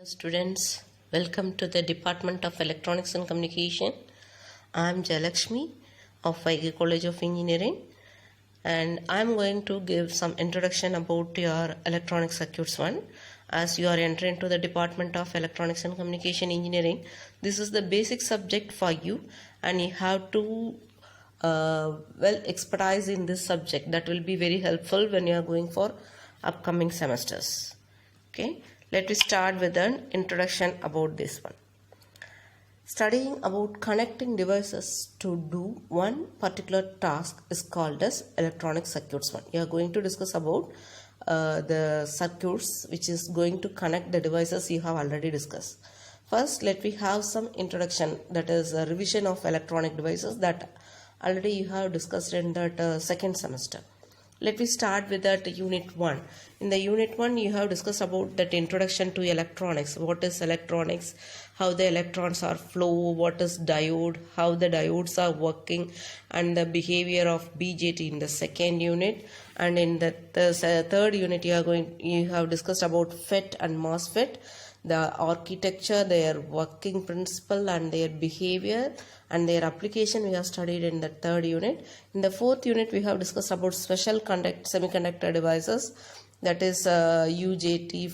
students, welcome to the Department of Electronics and Communication. I am Jayalakshmi of Vaigi College of Engineering, and I am going to give some introduction about your electronic circuits one. As you are entering into the Department of Electronics and Communication Engineering, this is the basic subject for you, and you have to expertise in this subject. That will be very helpful when you are going for upcoming semesters. Okay, let me start with an introduction about this one. Studying about connecting devices to do one particular task is called as electronic circuits one. You are going to discuss about the circuits which is going to connect the devices you have already discussed. First, let me have some introduction, that is a revision of electronic devices that already you have discussed in that second semester. Let me start with that unit 1. In the unit 1, you have discussed about that introduction to electronics. What is electronics? How the electrons are flow? What is diode? How the diodes are working? And the behavior of BJT in the second unit. And in the third unit, you have discussed about FET and MOSFET, the architecture, their working principle and their behavior and their application we have studied in the third unit. In the fourth unit, we have discussed about special semiconductor devices, that is UJT,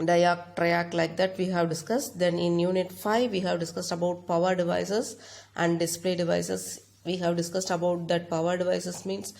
diac, triac, like that we have discussed. Then in unit 5, we have discussed about power devices and display devices. We have discussed about that power devices means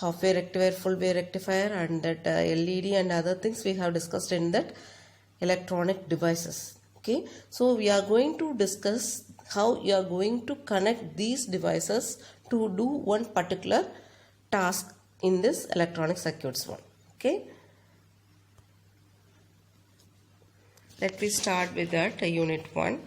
half wave rectifier, full wave rectifier, and that LED and other things we have discussed in that electronic devices. Okay, so we are going to discuss how you are going to connect these devices to do one particular task in this electronic circuits one. Okay, let me start with that unit 1.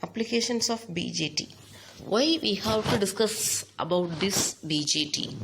Applications of BJT. Why we have to discuss about this BJT?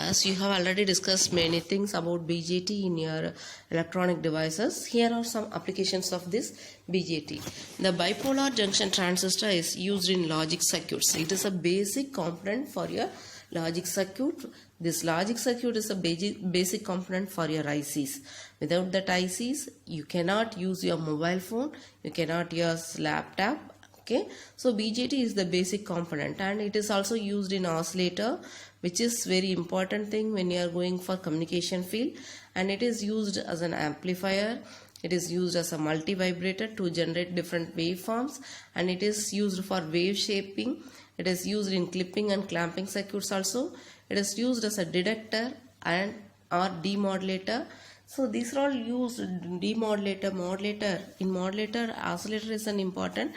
As you have already discussed many things about BJT in your electronic devices, here are some applications of this BJT. The bipolar junction transistor is used in logic circuits. It is a basic component for your logic circuit. This logic circuit is a basic component for your ICs. Without that ICs, you cannot use your mobile phone, you cannot use laptop. Okay, so BJT is the basic component, and it is also used in oscillator, which is very important thing when you are going for communication field, and it is used as an amplifier. It is used as a multi-vibrator to generate different waveforms, and it is used for wave shaping. It is used in clipping and clamping circuits also. It is used as a detector and or demodulator. So these are all used. Demodulator, modulator. In modulator, oscillator is an important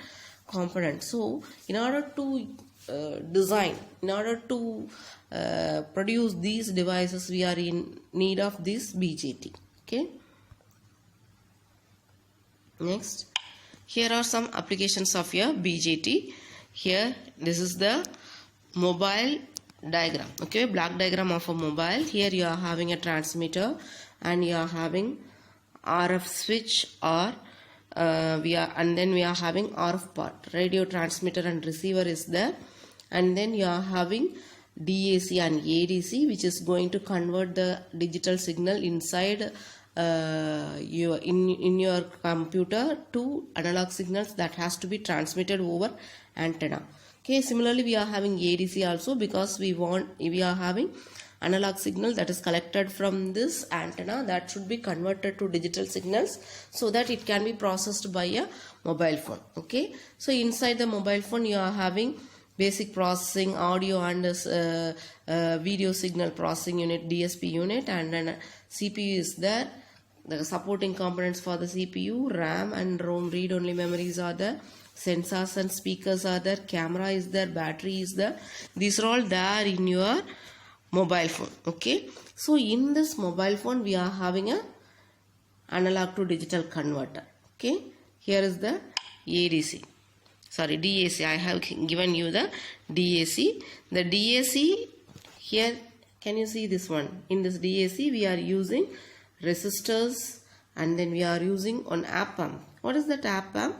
component. So in order to design, in order to produce these devices, we are in need of this BJT. Okay, next, here are some applications of your BJT. Here, this is the mobile diagram. Okay, block diagram of a mobile. Here you are having a transmitter, and you are having RF switch, or we are having RF part, radio transmitter and receiver is there, and then you are having DAC and ADC, which is going to convert the digital signal inside in your computer to analog signals that has to be transmitted over antenna. Okay, similarly we are having ADC also, because we are having analog signal that is collected from this antenna that should be converted to digital signals so that it can be processed by a mobile phone. Okay, so inside the mobile phone you are having basic processing, audio and video signal processing unit, DSP unit, and then CPU is there. The supporting components for the CPU, RAM and ROM read-only memories are there. Sensors and speakers are there. Camera is there. Battery is there. These are all there in your mobile phone. Okay, so in this mobile phone we are having a analog to digital converter. Okay, here is the DAC. I have given you the DAC. The DAC here, can you see this one? In this DAC we are using resistors, and then we are using on op amp. What is that op amp?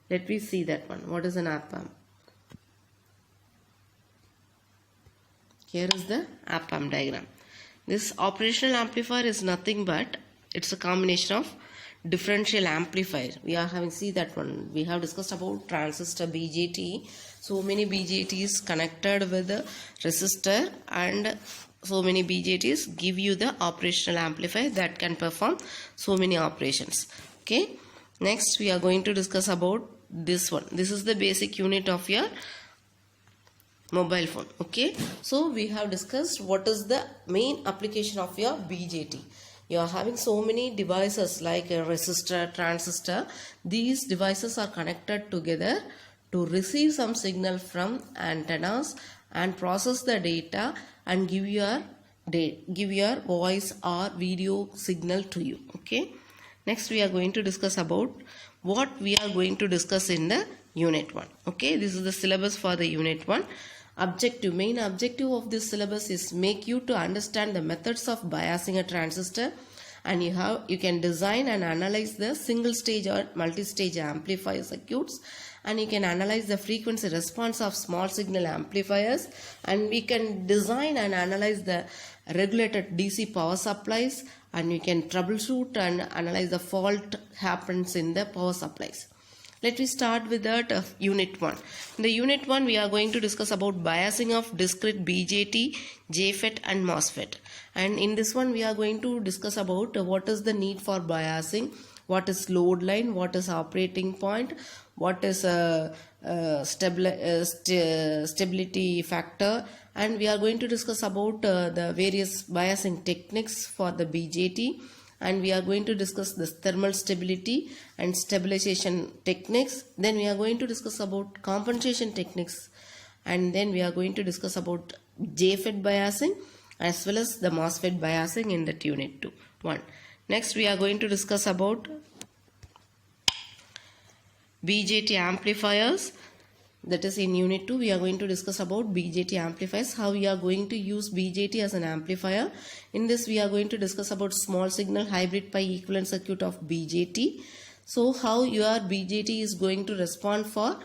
Let me see that one. What is an op amp? Here is the op amp diagram. This operational amplifier is nothing but it's a combination of differential amplifier. We are having, see that one. We have discussed about transistor BJT. So many BJTs connected with the resistor, and so many BJTs give you the operational amplifier that can perform so many operations. Okay. Next we are going to discuss about this one. This is the basic unit of your mobile phone. Okay, so we have discussed what is the main application of your BJT. You are having so many devices like a resistor, transistor. These devices are connected together to receive some signal from antennas and process the data and give your voice or video signal to you. Okay, next we are going to discuss about what we are going to discuss in the unit 1. Okay, this is the syllabus for the unit 1. Main objective of this syllabus is make you to understand the methods of biasing a transistor, and you can design and analyze the single stage or multi-stage amplifier circuits, and you can analyze the frequency response of small signal amplifiers, and we can design and analyze the regulated DC power supplies, and you can troubleshoot and analyze the fault happens in the power supplies. Let me start with that unit 1. In the unit 1 we are going to discuss about biasing of discrete BJT, JFET and MOSFET. And in this one we are going to discuss about what is the need for biasing, what is load line, what is operating point, what is stability factor, and we are going to discuss about the various biasing techniques for the BJT. And we are going to discuss this thermal stability and stabilization techniques. Then we are going to discuss about compensation techniques, and then we are going to discuss about JFET biasing as well as the MOSFET biasing in that unit 1. Next we are going to discuss about BJT amplifiers. That is in unit 2 we are going to discuss about BJT amplifiers, how we are going to use BJT as an amplifier. In this we are going to discuss about small signal hybrid pi equivalent circuit of BJT. So how your BJT is going to respond for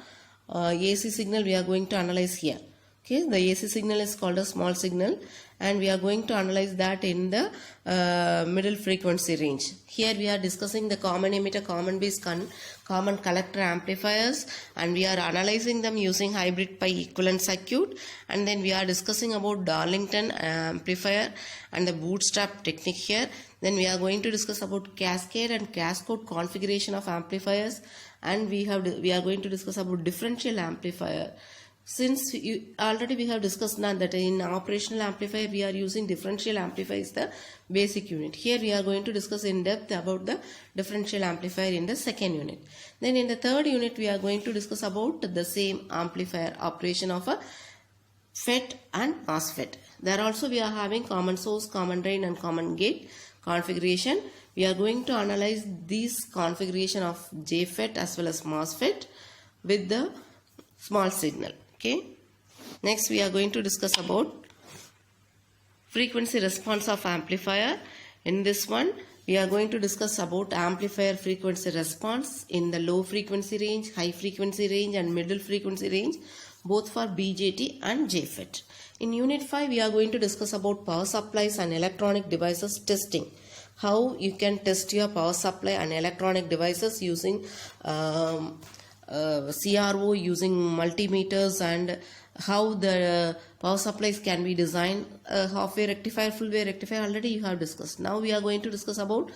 AC signal we are going to analyze here. Okay, the AC signal is called a small signal, and we are going to analyze that in the middle frequency range. Here we are discussing the common emitter, common base, common collector amplifiers, and we are analyzing them using hybrid pi equivalent circuit. And then we are discussing about Darlington amplifier and the bootstrap technique here. Then we are going to discuss about cascade and cascade configuration of amplifiers, and we are going to discuss about differential amplifier. Since already we have discussed now that in operational amplifier we are using differential amplifier is the basic unit. Here we are going to discuss in depth about the differential amplifier in the second unit. Then in the third unit we are going to discuss about the same amplifier operation of a FET and MOSFET. There also we are having common source, common drain and common gate configuration. We are going to analyze these configuration of JFET as well as MOSFET with the small signal. Okay. Next we are going to discuss about frequency response of amplifier. In this one we are going to discuss about amplifier frequency response in the low frequency range, high frequency range and middle frequency range, both for BJT and JFET. In unit 5 we are going to discuss about power supplies and electronic devices testing. How you can test your power supply and electronic devices using CRO, using multimeters, and how the power supplies can be designed. Half-wave rectifier, full-wave rectifier already you have discussed. Now we are going to discuss about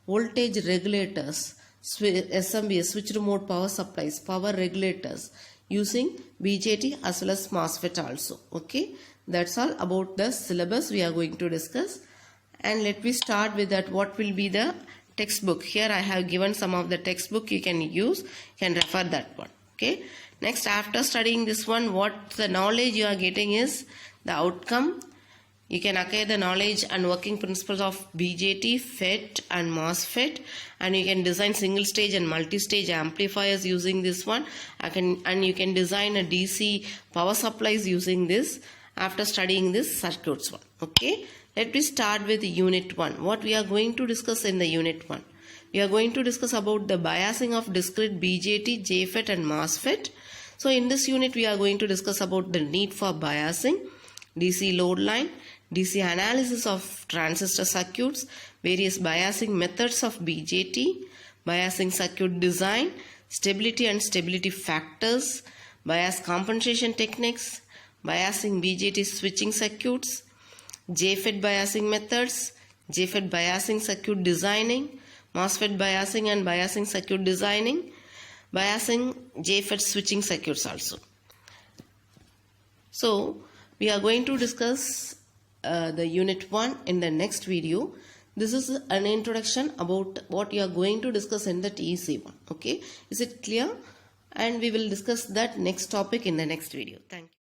voltage regulators, SMBS, switched mode power supplies, power regulators using BJT as well as MOSFET also. Okay, that's all about the syllabus we are going to discuss. And let me start with that. What will be the textbook? Here I have given some of the textbook you can use, can refer that one. Okay, next after studying this one, what the knowledge you are getting is the outcome. You can acquire the knowledge and working principles of BJT, FET and MOSFET, and you can design single stage and multi-stage amplifiers using this one. And you can design a DC power supplies using this, after studying this circuits one. Okay, let me start with unit 1. What we are going to discuss in the unit 1? We are going to discuss about the biasing of discrete BJT, JFET and MOSFET. So in this unit we are going to discuss about the need for biasing, DC load line, DC analysis of transistor circuits, various biasing methods of BJT, biasing circuit design, stability and stability factors, bias compensation techniques, biasing BJT switching circuits, JFET biasing methods, JFET biasing circuit designing, MOSFET biasing and biasing circuit designing, biasing JFET switching circuits also. So we are going to discuss the unit 1 in the next video. This is an introduction about what you are going to discuss in the TEC 1. Okay, is it clear? And we will discuss that next topic in the next video. Thank you.